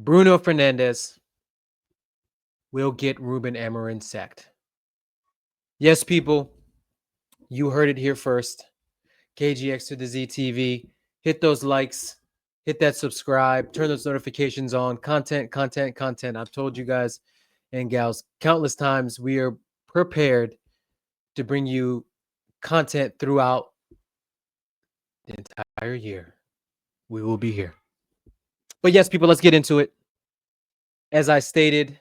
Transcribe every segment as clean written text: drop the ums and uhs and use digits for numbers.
Bruno Fernandes will get Ruben Amorim sacked. Yes, people, you heard it here first. KGX to the ZTV. Hit those likes, hit that subscribe, turn those notifications on. Content. I've told you guys and gals countless times we are prepared to bring you content throughout the entire year. We will be here. But yes, people, let's get into it. As I stated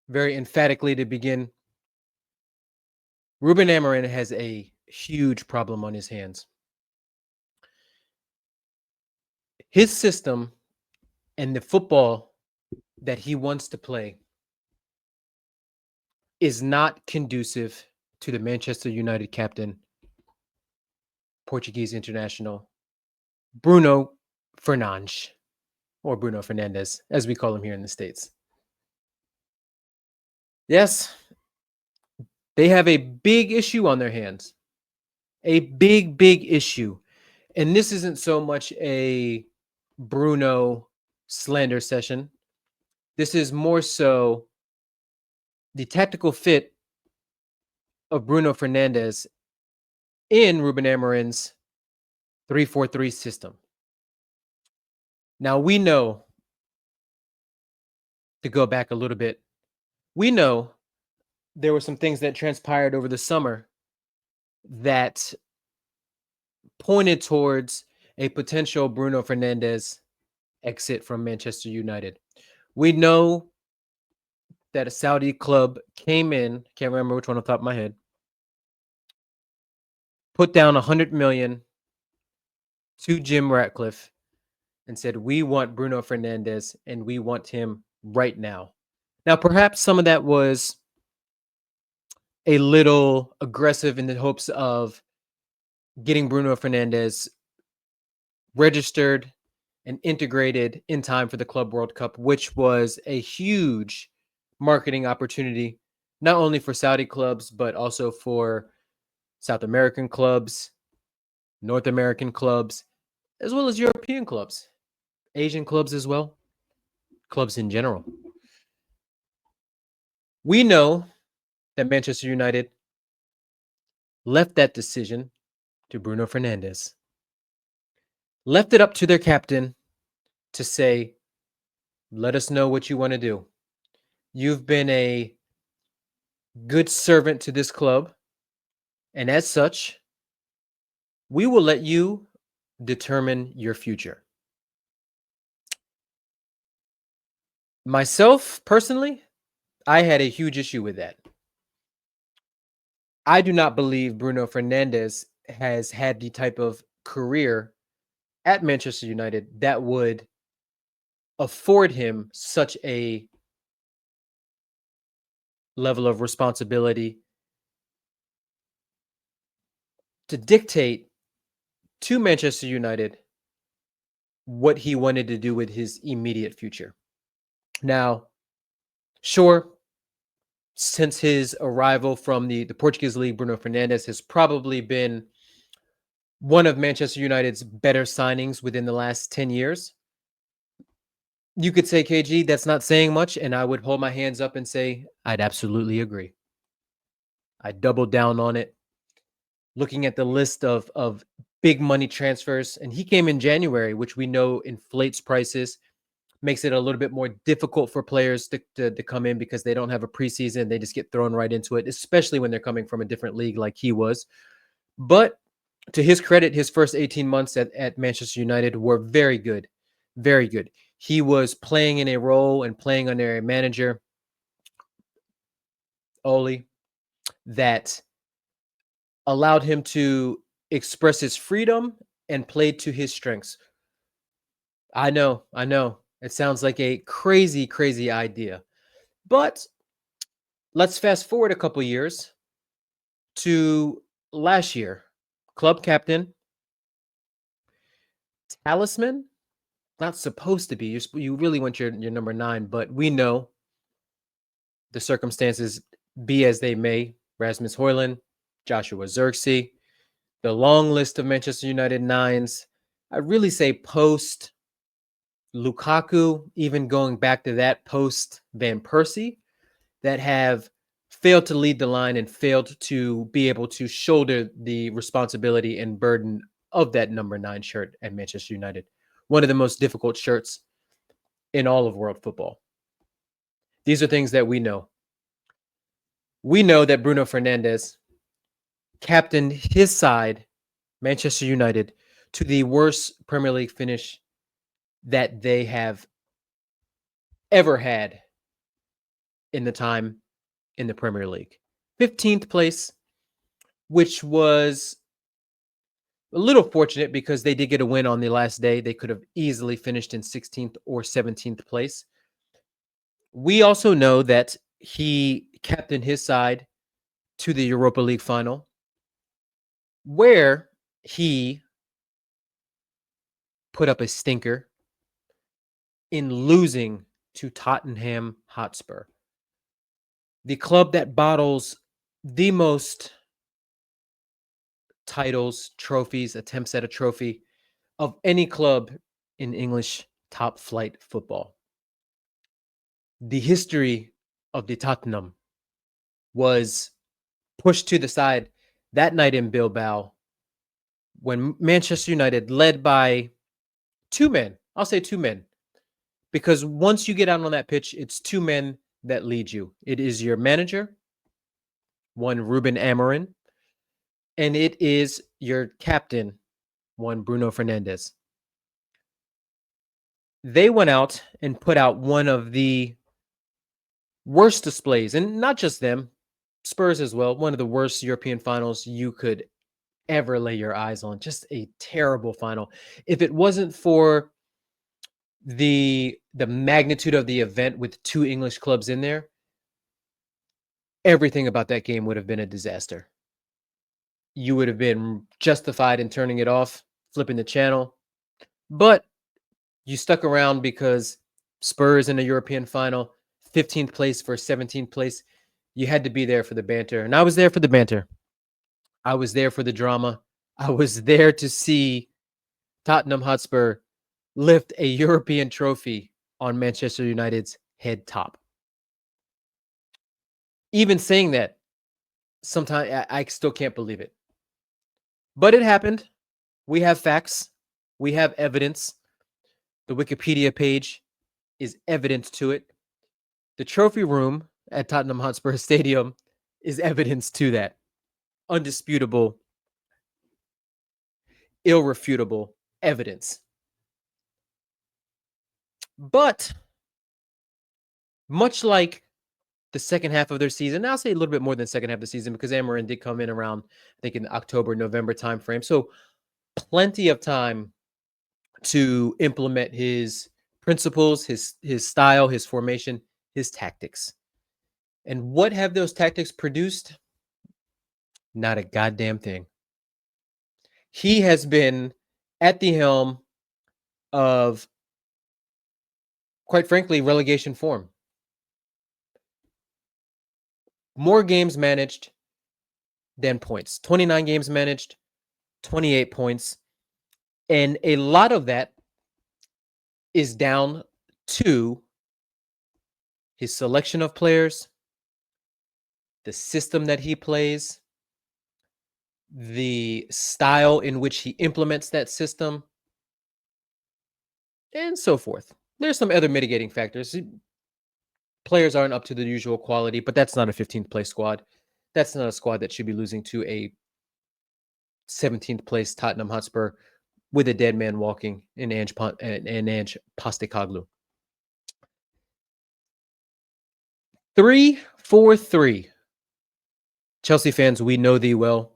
very emphatically to begin, Ruben Amorim has a huge problem on his hands. His system and the football that he wants to play is not conducive to the Manchester United captain, Portuguese international, Bruno Fernandes, or Bruno Fernandes, as we call him here in the States. Yes, they have a big issue on their hands. A big issue. And this isn't so much a Bruno slander session. This is more so the tactical fit of Bruno Fernandes in Ruben Amorim's 3-4-3 system. Now, we know, to go back a little bit, we know there were some things that transpired over the summer that pointed towards a potential Bruno Fernandes exit from Manchester United. We know that a Saudi club came in, can't remember which one off the top of my head, put down 100 million to Jim Ratcliffe and said, we want Bruno Fernandes and we want him right now. Now, perhaps some of that was a little aggressive in the hopes of getting Bruno Fernandes registered and integrated in time for the Club World Cup, which was a huge marketing opportunity, not only for Saudi clubs, but also for South American clubs, North American clubs, as well as European clubs, Asian clubs as well, clubs in general. We know that Manchester United left that decision to Bruno Fernandes, left it up to their captain to say, let us know what you want to do. You've been a good servant to this club, and as such, we will let you determine your future. Myself, personally, I had a huge issue with that. I do not believe Bruno Fernandes has had the type of career at Manchester United that would afford him such a level of responsibility to dictate to Manchester United what he wanted to do with his immediate future. Now, sure, since his arrival from the Portuguese league, Bruno Fernandes has probably been one of Manchester United's better signings within the last 10 years. You could say, KG, that's not saying much, and I would hold my hands up and say, I'd absolutely agree. I doubled down on it. Looking at the list of big money transfers, and he came in January, which we know inflates prices, makes it a little bit more difficult for players to come in because they don't have a preseason. They just get thrown right into it, especially when they're coming from a different league like he was. But to his credit, his first 18 months at Manchester United were very good. Very good. He was playing in a role and playing under a manager, Oli, that allowed him to express his freedom and play to his strengths. I know. It sounds like a crazy idea. But let's fast forward a couple years to last year. Club captain, talisman, not supposed to be. You really want your number 9, but we know the circumstances be as they may. Rasmus Højlund, Joshua Zirkzee, the long list of Manchester United 9s. I really say post Lukaku, even going back to that post Van Persie, that have failed to lead the line and failed to be able to shoulder the responsibility and burden of that number 9 shirt at Manchester United. One of the most difficult shirts in all of world football. These are things that we know. We know that Bruno Fernandes captained his side, Manchester United, to the worst Premier League finish that they have ever had in the time in the Premier League. 15th place, which was a little fortunate because they did get a win on the last day. They could have easily finished in 16th or 17th place. We also know that he captained his side to the Europa League final, where he put up a stinker in losing to Tottenham Hotspur, the club that bottles the most titles, trophies, attempts at a trophy of any club in English top flight football. The history of the Tottenham was pushed to the side that night in Bilbao when Manchester United, led by 2 men, I'll say 2 men, because once you get out on that pitch, it's 2 men that lead you. It is your manager, one Ruben Amorim, and it is your captain, one Bruno Fernandes. They went out and put out one of the worst displays, and not just them, Spurs as well, one of the worst European finals you could ever lay your eyes on. Just a terrible final. If it wasn't for the magnitude of the event with 2 English clubs in there, everything about that game would have been a disaster. You would have been justified in turning it off, flipping the channel. But you stuck around because Spurs in a European final, 15th place for 17th place. You had to be there for the banter. And I was there for the banter. I was there for the drama. I was there to see Tottenham Hotspur lift a European trophy on Manchester United's head top. Even saying that, sometimes I still can't believe it. But it happened. We have facts. We have evidence. The Wikipedia page is evidence to it. The trophy room at Tottenham Hotspur Stadium is evidence to that. Undisputable, irrefutable evidence. But much like the second half of their season, I'll say a little bit more than second half of the season because Amorim did come in around, I think, in the October, November timeframe. So plenty of time to implement his principles, his style, his formation, his tactics. And what have those tactics produced? Not a goddamn thing. He has been at the helm of, quite frankly, relegation form. More games managed than points. 29 games managed, 28 points. And a lot of that is down to his selection of players, the system that he plays, the style in which he implements that system, and so forth. There's some other mitigating factors. Players aren't up to the usual quality, but that's not a 15th place squad. That's not a squad that should be losing to a 17th place Tottenham Hotspur with a dead man walking in Ange Postecoglou. 3-4-3. Chelsea fans, we know thee well.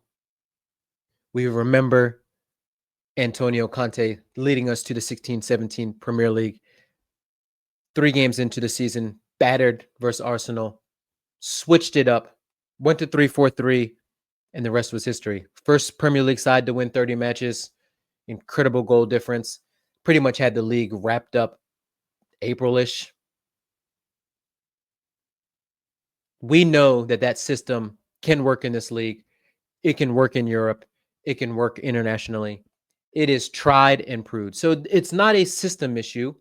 We remember Antonio Conte leading us to the 16-17 Premier League. 3 games into the season, battered versus Arsenal, switched it up, went to 3-4-3, and the rest was history. First Premier League side to win 30 matches, incredible goal difference, pretty much had the league wrapped up April-ish. We know that system can work in this league. It can work in Europe. It can work internationally. It is tried and proved. So it's not a system issue.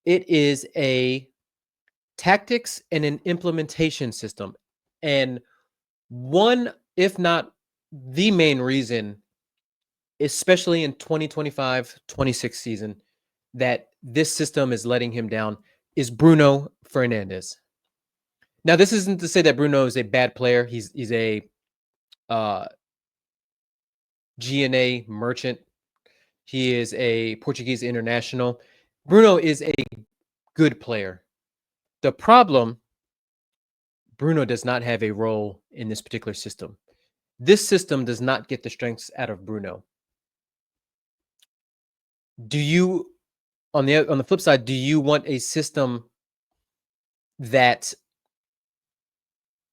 It is a tactics and an implementation system. And one, if not the main reason, especially in 2025-26 season, that this system is letting him down is Bruno Fernandes. Now, this isn't to say that Bruno is a bad player. He's a uh, GNA merchant. He is a Portuguese international. Bruno is a good player. The problem, Bruno does not have a role in this particular system. This system does not get the strengths out of Bruno. Do you, on the flip side, do you want a system that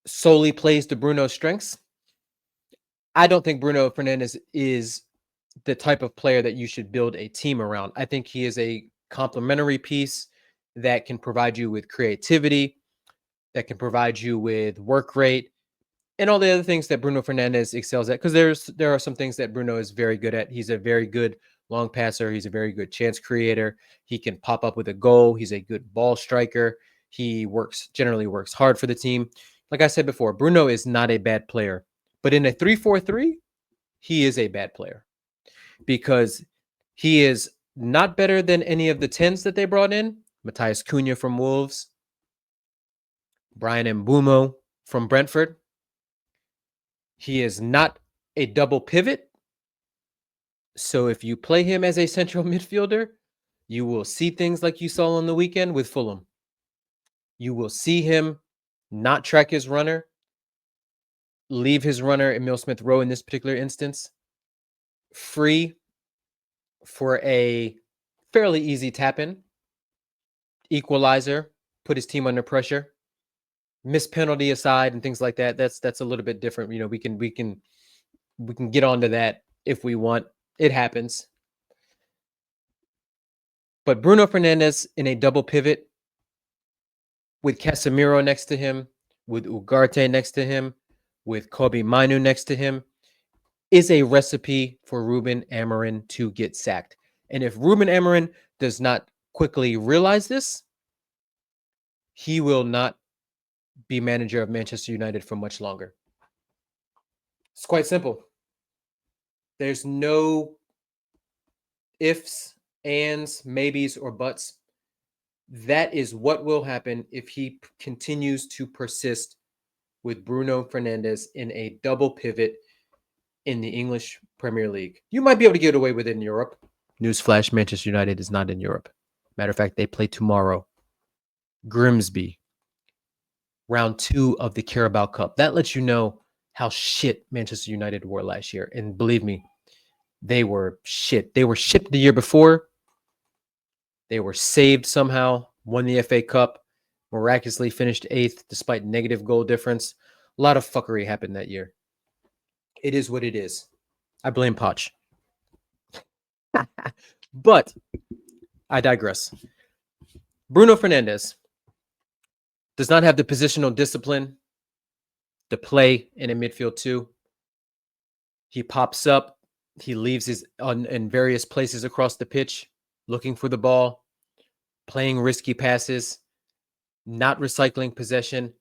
solely plays to Bruno's strengths? I don't think Bruno Fernandes is the type of player that you should build a team around. I think he is a complementary piece that can provide you with creativity, that can provide you with work rate, and all the other things that Bruno Fernandes excels at. Because there are some things that Bruno is very good at. He's a very good long passer. He's a very good chance creator. He can pop up with a goal. He's a good ball striker. He generally works hard for the team. Like I said before, Bruno is not a bad player. But in a 3-4-3, he is a bad player because he is not better than any of the 10s that they brought in. Matthias Cunha from Wolves, Brian Mbeumo from Brentford. He is not a double pivot. So if you play him as a central midfielder, you will see things like you saw on the weekend with Fulham. You will see him not track his runner, leave his runner, Emil Smith Rowe in this particular instance, free for a fairly easy tap-in, equalizer, put his team under pressure, miss penalty aside and things like that. That's a little bit different. You know, we can get onto that if we want. It happens. But Bruno Fernandes in a double pivot with Casemiro next to him, with Ugarte next to him, with Kobe Manu next to him, is a recipe for Ruben Amorim to get sacked. And if Ruben Amorim does not quickly realize this, he will not be manager of Manchester United for much longer. It's quite simple. There's no ifs, ands, maybes, or buts. That is what will happen if he continues to persist with Bruno Fernandes in a double pivot in the English Premier League. You might be able to get away with it in Europe. Newsflash, Manchester United is not in Europe. Matter of fact, they play tomorrow. Grimsby, round 2 of the Carabao Cup. That lets you know how shit Manchester United were last year. And believe me, they were shit. They were shit the year before. They were saved somehow, won the FA Cup, miraculously finished 8th despite negative goal difference. A lot of fuckery happened that year. It is what it is. I blame Poch. But I digress. Bruno Fernandes does not have the positional discipline to play in a midfield 2. He pops up. He leaves in various places across the pitch, looking for the ball, playing risky passes, not recycling possession,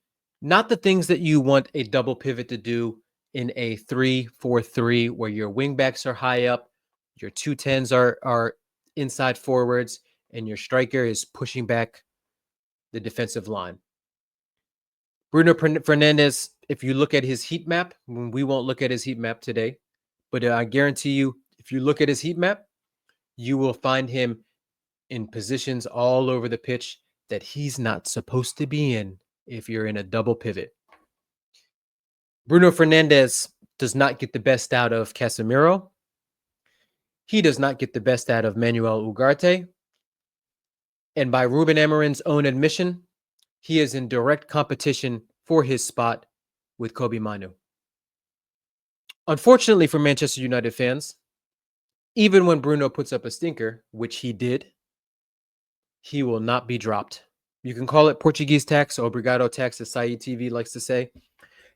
not the things that you want a double pivot to do in a 3-4-3 where your wingbacks are high up, your 2 10s are inside forwards, and your striker is pushing back the defensive line. Bruno Fernandes, if you look at his heat map, we won't look at his heat map today, but I guarantee you, if you look at his heat map, you will find him in positions all over the pitch that he's not supposed to be in if you're in a double pivot. Bruno Fernandes does not get the best out of Casemiro. He does not get the best out of Manuel Ugarte. And by Ruben Amorim's own admission, he is in direct competition for his spot with Kobe Manu. Unfortunately for Manchester United fans, even when Bruno puts up a stinker, which he did, he will not be dropped. You can call it Portuguese tax, obrigado tax, as Saeed TV likes to say,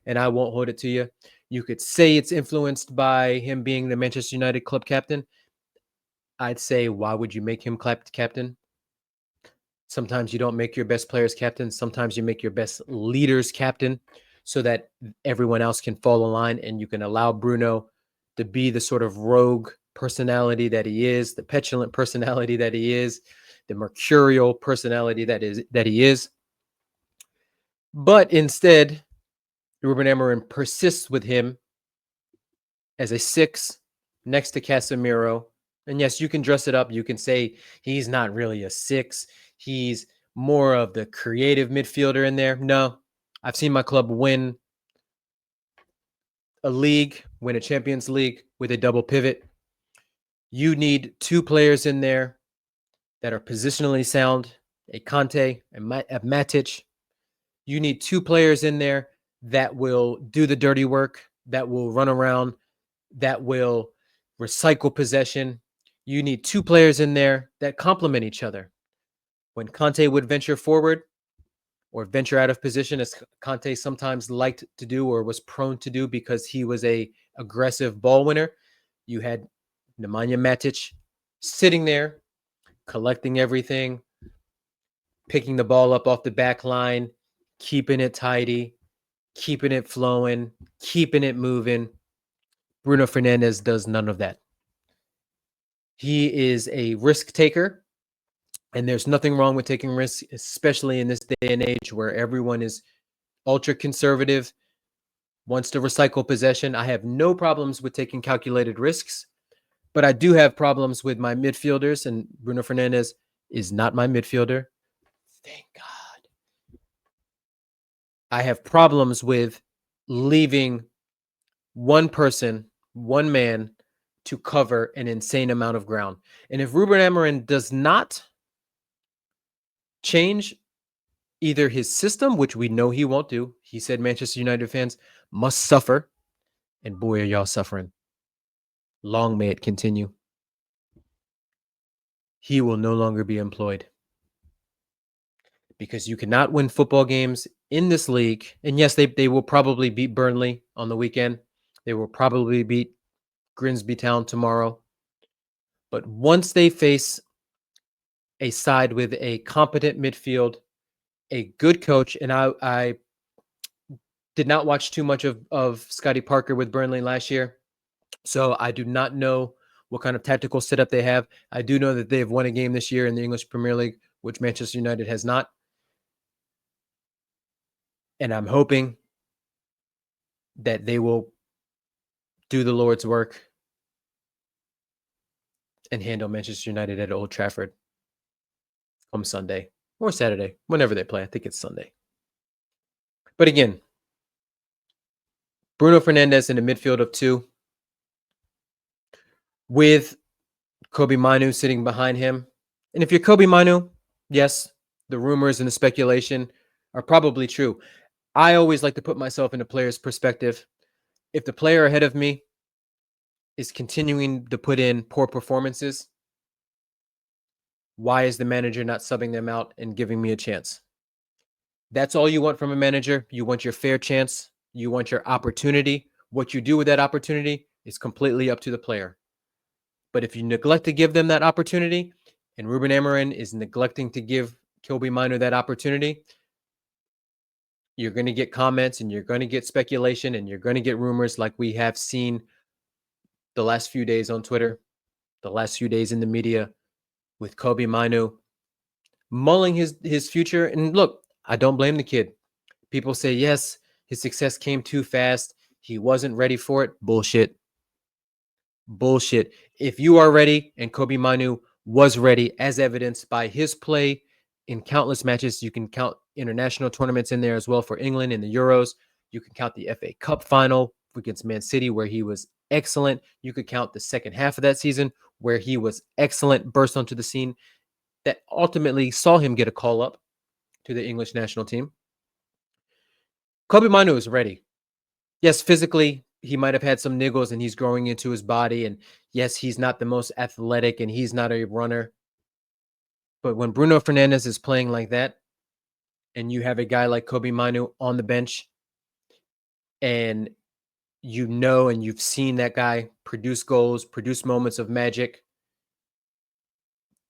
and I won't hold it to you. You could say it's influenced by him being the Manchester United club captain. I'd say, why would you make him captain? Sometimes you don't make your best players captain. Sometimes you make your best leaders captain so that everyone else can fall in line and you can allow Bruno to be the sort of rogue personality that he is, the petulant personality that he is, the mercurial personality that he is. But instead, Ruben Amorim persists with him as a 6 next to Casemiro. And yes, you can dress it up. You can say he's not really a 6. He's more of the creative midfielder in there. No, I've seen my club win a league, win a Champions League with a double pivot. You need 2 players in there that are positionally sound, a Conte, a Matic. You need 2 players in there that will do the dirty work, that will run around, that will recycle possession. You need 2 players in there that complement each other. When Conte would venture forward or venture out of position, as Conte sometimes liked to do or was prone to do because he was a aggressive ball winner, you had Nemanja Matic sitting there, collecting everything, picking the ball up off the back line, keeping it tidy, keeping it flowing, keeping it moving. Bruno Fernandes does none of that. He is a risk taker, and there's nothing wrong with taking risks, especially in this day and age where everyone is ultra conservative, wants to recycle possession. I have no problems with taking calculated risks, but I do have problems with my midfielders, and Bruno Fernandes is not my midfielder. Thank God. I have problems with leaving one person, one man, to cover an insane amount of ground. And if Ruben Amorim does not change either his system, which we know he won't do, he said Manchester United fans must suffer, and boy, are y'all suffering. Long may it continue. He will no longer be employed. Because you cannot win football games in this league. And yes, they will probably beat Burnley on the weekend. They will probably beat Grimsby Town tomorrow. But once they face a side with a competent midfield, a good coach, and I did not watch too much of Scotty Parker with Burnley last year, so I do not know what kind of tactical setup they have. I do know that they have won a game this year in the English Premier League, which Manchester United has not. And I'm hoping that they will do the Lord's work and handle Manchester United at Old Trafford on Sunday or Saturday, whenever they play. I think it's Sunday. But again, Bruno Fernandes in the midfield of 2 with Kobe Manu sitting behind him. And if you're Kobe Manu, yes, the rumors and the speculation are probably true. I always like to put myself in a player's perspective. If the player ahead of me is continuing to put in poor performances, why is the manager not subbing them out and giving me a chance? That's all you want from a manager. You want your fair chance. You want your opportunity. What you do with that opportunity is completely up to the player. But if you neglect to give them that opportunity, and Ruben Amorim is neglecting to give Kobe Minu that opportunity, you're going to get comments and you're going to get speculation and you're going to get rumors like we have seen the last few days on Twitter, the last few days in the media with Kobe Minu mulling his future. And look, I don't blame the kid. People say, yes, his success came too fast. He wasn't ready for it. Bullshit. Bullshit. If you are ready, and Kobe Manu was ready, as evidenced by his play in countless matches, you can count international tournaments in there as well for England in the Euros. You can count the FA Cup final against Man City, where he was excellent. You could count the second half of that season, where he was excellent, burst onto the scene, that ultimately saw him get a call up to the English national team. Kobe Manu is ready. Yes, physically, he might have had some niggles and he's growing into his body. And yes, he's not the most athletic and he's not a runner. But when Bruno Fernandes is playing like that, and you have a guy like Kobe Manu on the bench, and you know and you've seen that guy produce goals, produce moments of magic,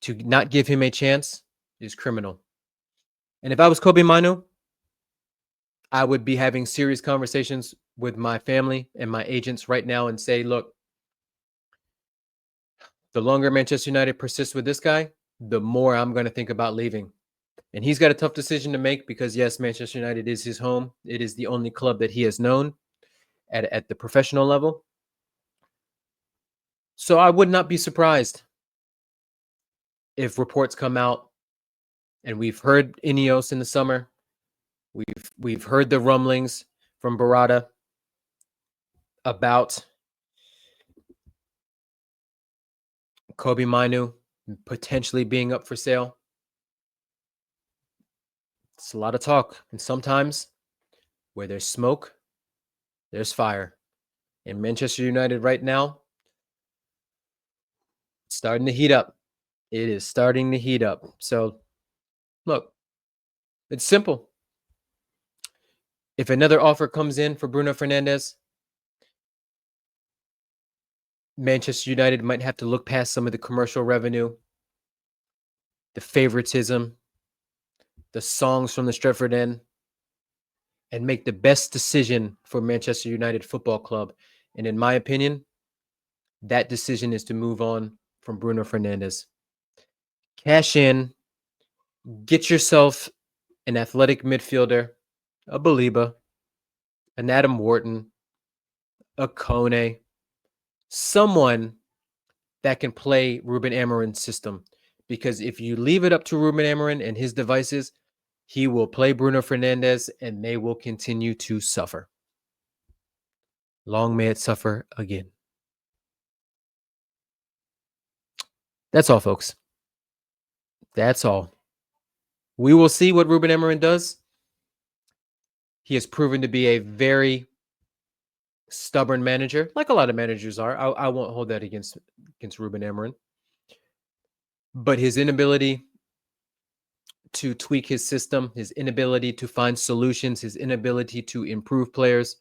to not give him a chance is criminal. And if I was Kobe Manu, I would be having serious conversations with my family and my agents right now and say, look, the longer Manchester United persists with this guy, the more I'm going to think about leaving. And he's got a tough decision to make because, yes, Manchester United is his home. It is the only club that he has known at the professional level. So I would not be surprised if reports come out, and we've heard Ineos in the summer. We've heard the rumblings from Barada about Kobe Minu potentially being up for sale. It's a lot of talk. And sometimes where there's smoke, there's fire. And Manchester United right now, it's starting to heat up. It is starting to heat up. So, look, it's simple. If another offer comes in for Bruno Fernandes, Manchester United might have to look past some of the commercial revenue, the favoritism, the songs from the Stretford End, and make the best decision for Manchester United Football Club. And in my opinion, that decision is to move on from Bruno Fernandes. Cash in, get yourself an athletic midfielder, a Baliba, an Adam Wharton, a Kone, someone that can play Ruben Amorim's system. Because if you leave it up to Ruben Amorim and his devices, he will play Bruno Fernandes and they will continue to suffer. Long may it suffer again. That's all, folks. That's all. We will see what Ruben Amorim does. He has proven to be a very stubborn manager, like a lot of managers are. I won't hold that against Ruben Amorim. But his inability to tweak his system, his inability to find solutions, his inability to improve players,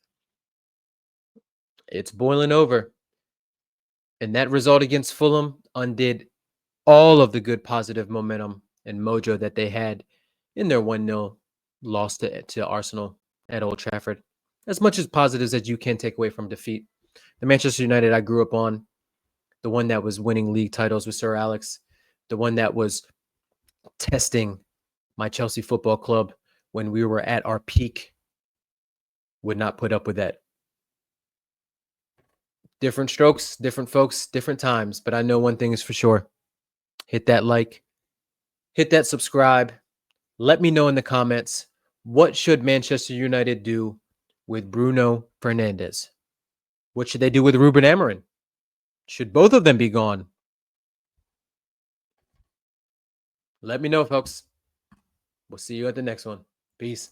it's boiling over. And that result against Fulham undid all of the good positive momentum and mojo that they had in their 1-0 loss to Arsenal at Old Trafford. As much as positives as you can take away from defeat. The Manchester United I grew up on, the one that was winning league titles with Sir Alex, the one that was testing my Chelsea Football Club when we were at our peak, would not put up with that. Different strokes, different folks, different times. But I know one thing is for sure. Hit that like, hit that subscribe. Let me know in the comments, what should Manchester United do with Bruno Fernandes? What should they do with Ruben Amorim? Should both of them be gone? Let me know, folks. We'll see you at the next one. Peace.